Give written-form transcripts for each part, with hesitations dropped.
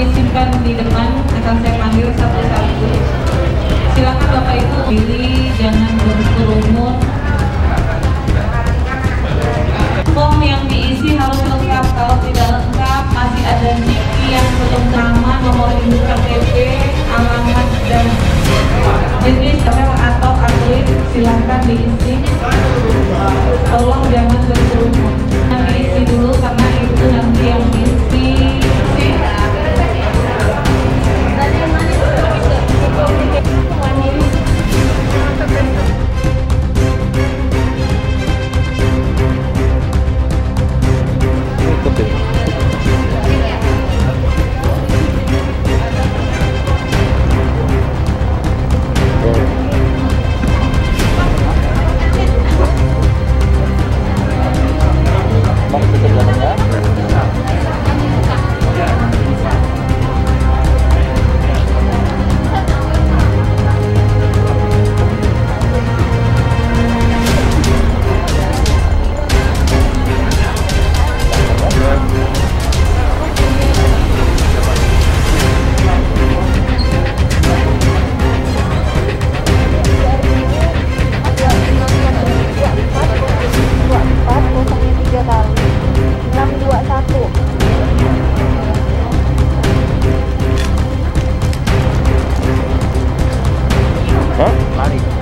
Disimpan di depan, akan saya panggil satu-satu. Silakan Bapak Ibu pilih, jangan berkerumun. Form yang diisi harus lengkap. Kalau tidak lengkap, masih ada diksi yang belum, nama, nomor induk KTP, alamat dan jenis atau atlet. Silakan diisi. Tolong jangan berkerumun. Diisi dulu karena itu nanti yang diisi.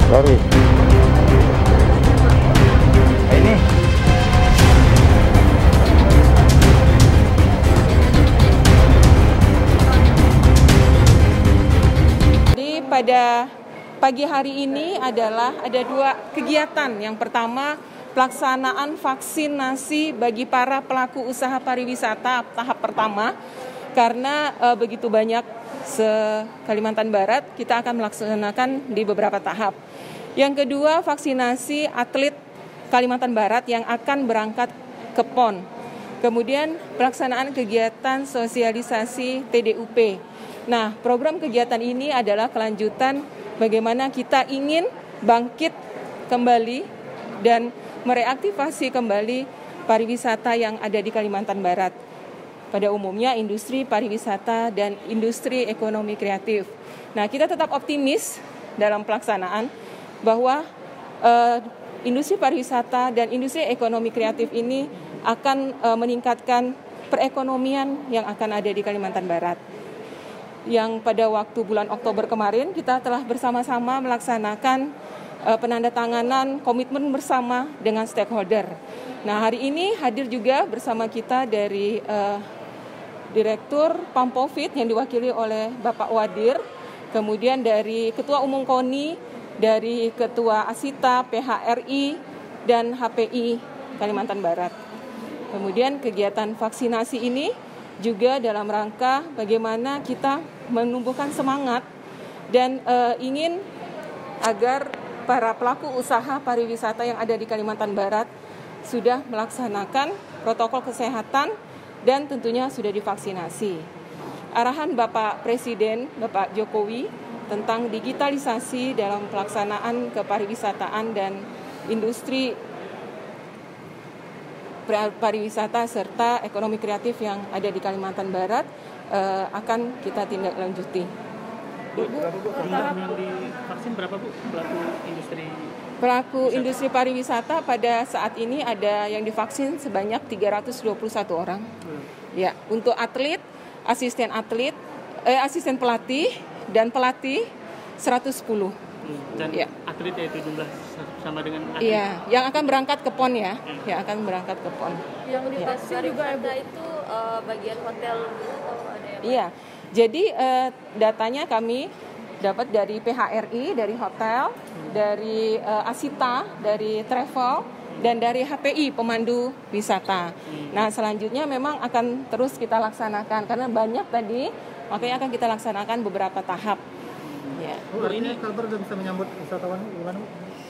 Lari. Ini. Jadi pada pagi hari ini ada dua kegiatan. Yang pertama, pelaksanaan vaksinasi bagi para pelaku usaha pariwisata tahap pertama. Karena begitu banyak se-Kalimantan Barat, kita akan melaksanakan di beberapa tahap. Yang kedua, vaksinasi atlet Kalimantan Barat yang akan berangkat ke PON. Kemudian pelaksanaan kegiatan sosialisasi TDUP. Nah, program kegiatan ini adalah kelanjutan bagaimana kita ingin bangkit kembali dan mereaktivasi kembali pariwisata yang ada di Kalimantan Barat. Pada umumnya industri pariwisata dan industri ekonomi kreatif. Nah, kita tetap optimis dalam pelaksanaan bahwa industri pariwisata dan industri ekonomi kreatif ini akan meningkatkan perekonomian yang akan ada di Kalimantan Barat. Yang pada waktu bulan Oktober kemarin kita telah bersama-sama melaksanakan penandatanganan komitmen bersama dengan stakeholder. Nah, hari ini hadir juga bersama kita dari Direktur Pampofit yang diwakili oleh Bapak Wadir, kemudian dari Ketua Umum KONI, dari Ketua Asita, PHRI, dan HPI Kalimantan Barat. Kemudian kegiatan vaksinasi ini juga dalam rangka bagaimana kita menumbuhkan semangat dan ingin agar para pelaku usaha pariwisata yang ada di Kalimantan Barat sudah melaksanakan protokol kesehatan dan tentunya sudah divaksinasi. Arahan Bapak Presiden, Bapak Jokowi, tentang digitalisasi dalam pelaksanaan kepariwisataan dan industri pariwisata serta ekonomi kreatif yang ada di Kalimantan Barat akan kita tindak lanjuti. Yang divaksin berapa Bu pelaku industri? Pelaku industri pariwisata pada saat ini ada yang divaksin sebanyak 321 orang. Ya, untuk atlet, asisten pelatih dan pelatih 110. Dan ya. Atlet yaitu jumlah sama dengan atlet. Iya, yang akan berangkat ke PON ya. Yang akan berangkat ke PON. Yang divaksin juga ada itu bagian hotel atau ada yang Iya. Jadi datanya kami dapat dari PHRI, dari hotel, dari Asita, dari travel, dan dari HPI, pemandu wisata. Nah, selanjutnya memang akan terus kita laksanakan, karena banyak tadi, makanya akan kita laksanakan beberapa tahap. Ya. Ini kabar sudah bisa menyambut wisatawan gimana?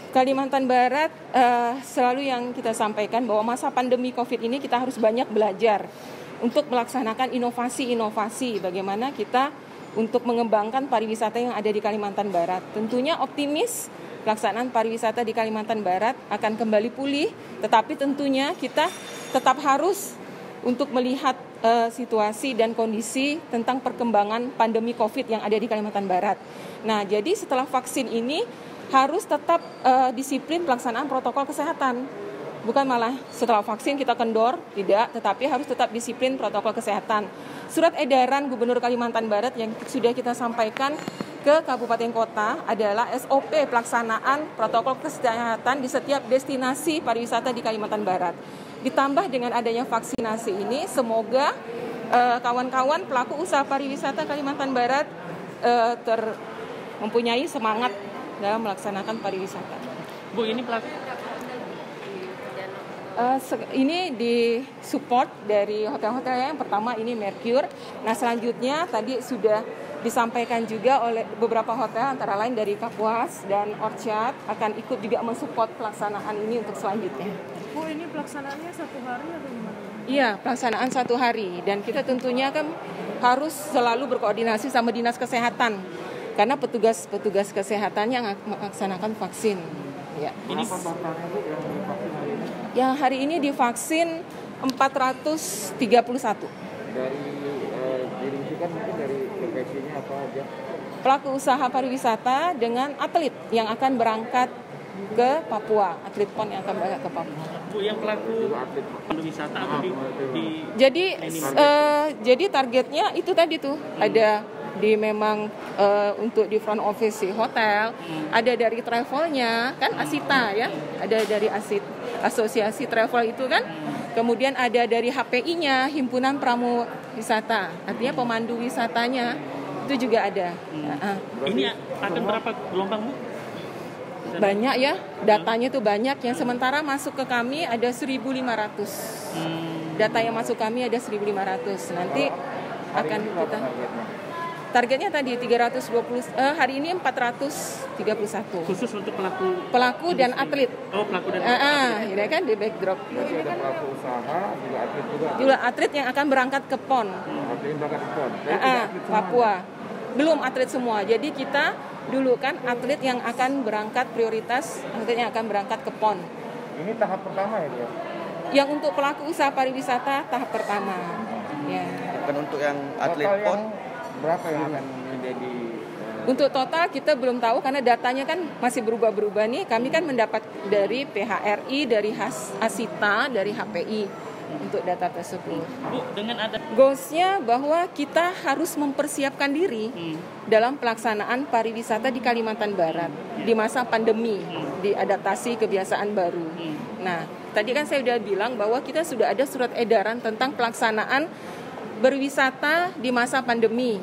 Kalimantan Barat selalu yang kita sampaikan bahwa masa pandemi COVID ini kita harus banyak belajar untuk melaksanakan inovasi-inovasi bagaimana kita untuk mengembangkan pariwisata yang ada di Kalimantan Barat. Tentunya optimis pelaksanaan pariwisata di Kalimantan Barat akan kembali pulih, tetapi tentunya kita tetap harus untuk melihat situasi dan kondisi tentang perkembangan pandemi COVID yang ada di Kalimantan Barat. Nah, jadi setelah vaksin ini harus tetap disiplin pelaksanaan protokol kesehatan. Bukan malah setelah vaksin kita kendor, tidak, tetapi harus tetap disiplin protokol kesehatan. Surat edaran Gubernur Kalimantan Barat yang sudah kita sampaikan ke kabupaten kota adalah SOP pelaksanaan protokol kesehatan di setiap destinasi pariwisata di Kalimantan Barat. Ditambah dengan adanya vaksinasi ini, semoga kawan-kawan pelaku usaha pariwisata Kalimantan Barat mempunyai semangat dalam melaksanakan pariwisata. Bu, ini pelaku ini disupport dari hotel-hotel yang pertama ini Mercure. Nah, selanjutnya tadi sudah disampaikan juga oleh beberapa hotel antara lain dari Kapuas dan Orchard akan ikut juga mensupport pelaksanaan ini untuk selanjutnya. Bu, ini pelaksanaannya 1 hari atau gimana? Iya, pelaksanaan 1 hari dan kita tentunya kan harus selalu berkoordinasi sama Dinas Kesehatan karena petugas kesehatan yang melaksanakan vaksin. Ya. ini Yang hari ini divaksin 431. Dari dirincikan mungkin dari profesinya apa aja? Pelaku usaha pariwisata dengan atlet yang akan berangkat ke Papua, atlet PON yang akan berangkat ke Papua. Bu, yang pelaku wisata atau di Jadi targetnya itu tadi tuh ada di memang untuk di front office si hotel, ada dari travelnya kan Asita ya, ada dari asosiasi travel itu kan, kemudian ada dari HPI-nya, himpunan pramu wisata, artinya pemandu wisatanya itu juga ada. Ini akan berapa gelombang, Bu? Banyak ya, datanya tuh banyak. Yang sementara masuk ke kami ada 1.500. Data yang masuk kami ada 1.500. Nanti akan kita targetnya tadi 320, hari ini 431. Khusus untuk Pelaku dan atlet. Oh, pelaku dan atlet. Ini kan di backdrop. Berarti ada pelaku usaha, juga atlet juga. Juga atlet yang akan berangkat ke PON. Atlet yang berangkat ke PON. Tapi tidak atlet semua. Papua. Belum atlet semua. Jadi kita dulu kan atlet yang akan berangkat prioritas, atlet yang akan berangkat ke PON. Ini tahap pertama ya dia? Yang untuk pelaku usaha pariwisata tahap pertama. Ya. Dan untuk yang atlet Total PON yang berapa yang akan menjadi Untuk total kita belum tahu karena datanya kan masih berubah-berubah nih. Kami kan mendapat dari PHRI, dari Asita, dari HPI untuk data tersebut. Bu, dengan ada Goals-nya bahwa kita harus mempersiapkan diri dalam pelaksanaan pariwisata di Kalimantan Barat di masa pandemi, diadaptasi kebiasaan baru. Nah, tadi kan saya sudah bilang bahwa kita sudah ada surat edaran tentang pelaksanaan berwisata di masa pandemi.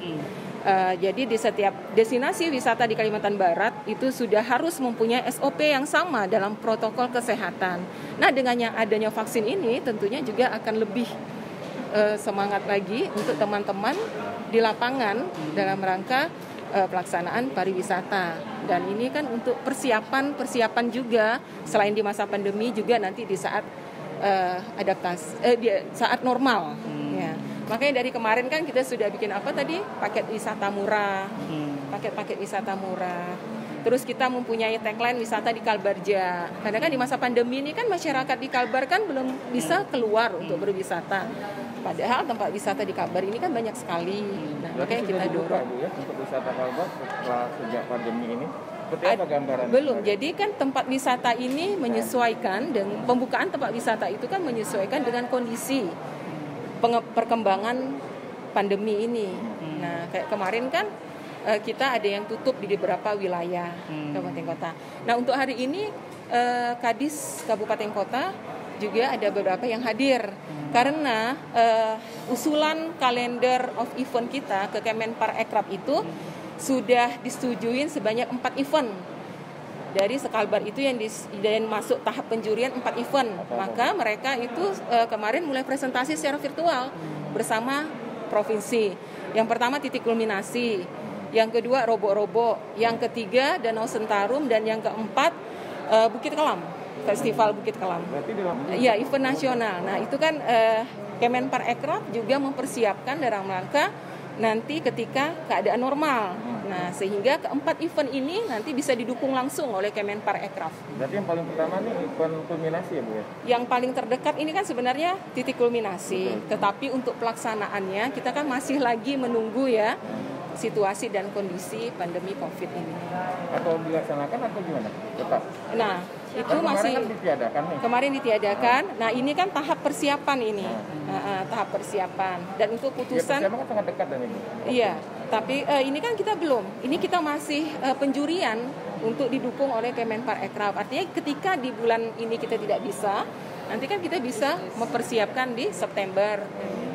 Jadi di setiap destinasi wisata di Kalimantan Barat itu sudah harus mempunyai SOP yang sama dalam protokol kesehatan. Nah, dengan yang adanya vaksin ini tentunya juga akan lebih semangat lagi untuk teman-teman di lapangan dalam rangka pelaksanaan pariwisata. Dan ini kan untuk persiapan juga selain di masa pandemi juga nanti di saat saat normal. Ya. Makanya dari kemarin kan kita sudah bikin apa tadi? Paket wisata murah. Paket-paket wisata murah. Terus kita mempunyai tagline wisata di Kalbarja. Karena kan di masa pandemi ini kan masyarakat di Kalbar kan belum bisa keluar untuk berwisata. Padahal tempat wisata di Kalbar ini kan banyak sekali. Nah, makanya kita dorong. Ya, untuk wisata Kalbar setelah sejak pandemi ini. Seperti apa gambaran? Belum. Jadi kan tempat wisata ini menyesuaikan dan pembukaan tempat wisata itu kan menyesuaikan dengan kondisi perkembangan pandemi ini. Nah, kayak kemarin kan kita ada yang tutup di beberapa wilayah kabupaten kota. Nah, untuk hari ini Kadis Kabupaten Kota juga ada beberapa yang hadir karena usulan kalender of event kita ke Kemenparekraf itu sudah disetujuin sebanyak 4 event. Dari Sekalbar itu yang masuk tahap penjurian 4 event. Maka mereka itu kemarin mulai presentasi secara virtual bersama provinsi. Yang pertama titik kulminasi, yang kedua robok-robok, yang ketiga Danau Sentarum, dan yang keempat Bukit Kelam, Festival Bukit Kelam. Iya, event nasional. Nah, itu kan Kemenparekraf juga mempersiapkan dalam rangka nanti ketika keadaan normal. Nah, sehingga keempat event ini nanti bisa didukung langsung oleh Kemenparekraf. Berarti yang paling pertama nih event kulminasi ya Bu ya? Yang paling terdekat ini kan sebenarnya titik kulminasi, Betul. tetapi untuk pelaksanaannya kita kan masih lagi menunggu ya situasi dan kondisi pandemi COVID ini. Atau dilaksanakan atau gimana? Tetap? Nah, itu Kan kemarin masih kan ditiadakan nih. kemarin ditiadakan. Nah, ini kan tahap persiapan ini. Tahap persiapan. Dan untuk Ya putusan persiapan kan sangat dekat dan Ibu. iya, tapi ini kan kita belum. Ini kita masih penjurian untuk didukung oleh Kemenparekraf. Artinya ketika di bulan ini kita tidak bisa, nanti kan kita bisa mempersiapkan di September.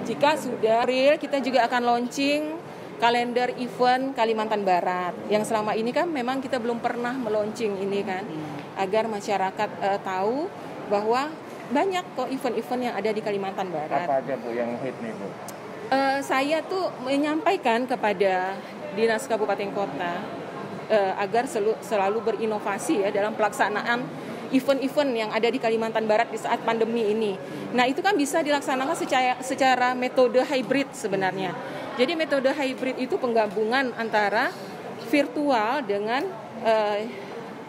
Jika sudah April, kita juga akan launching kalender event Kalimantan Barat. Yang selama ini kan memang kita belum pernah meluncing ini kan, agar masyarakat tahu bahwa banyak kok event-event yang ada di Kalimantan Barat. Apa aja Bu yang hit nih Bu? Saya tuh menyampaikan kepada Dinas Kabupaten Kota agar selalu berinovasi ya dalam pelaksanaan event-event yang ada di Kalimantan Barat di saat pandemi ini. Nah, itu kan bisa dilaksanakan secara metode hybrid sebenarnya. Jadi metode hybrid itu penggabungan antara virtual dengan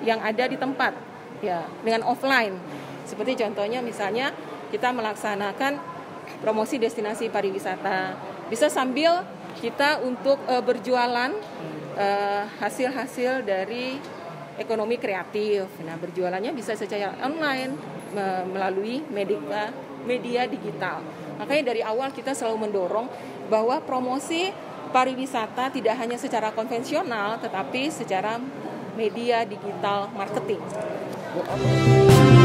yang ada di tempat, ya, dengan offline. Seperti contohnya misalnya kita melaksanakan promosi destinasi pariwisata. Bisa sambil kita untuk berjualan hasil-hasil dari ekonomi kreatif. Nah, berjualannya bisa secara online melalui media digital. Makanya dari awal kita selalu mendorong bahwa promosi pariwisata tidak hanya secara konvensional, tetapi secara media digital marketing. Bu, apa?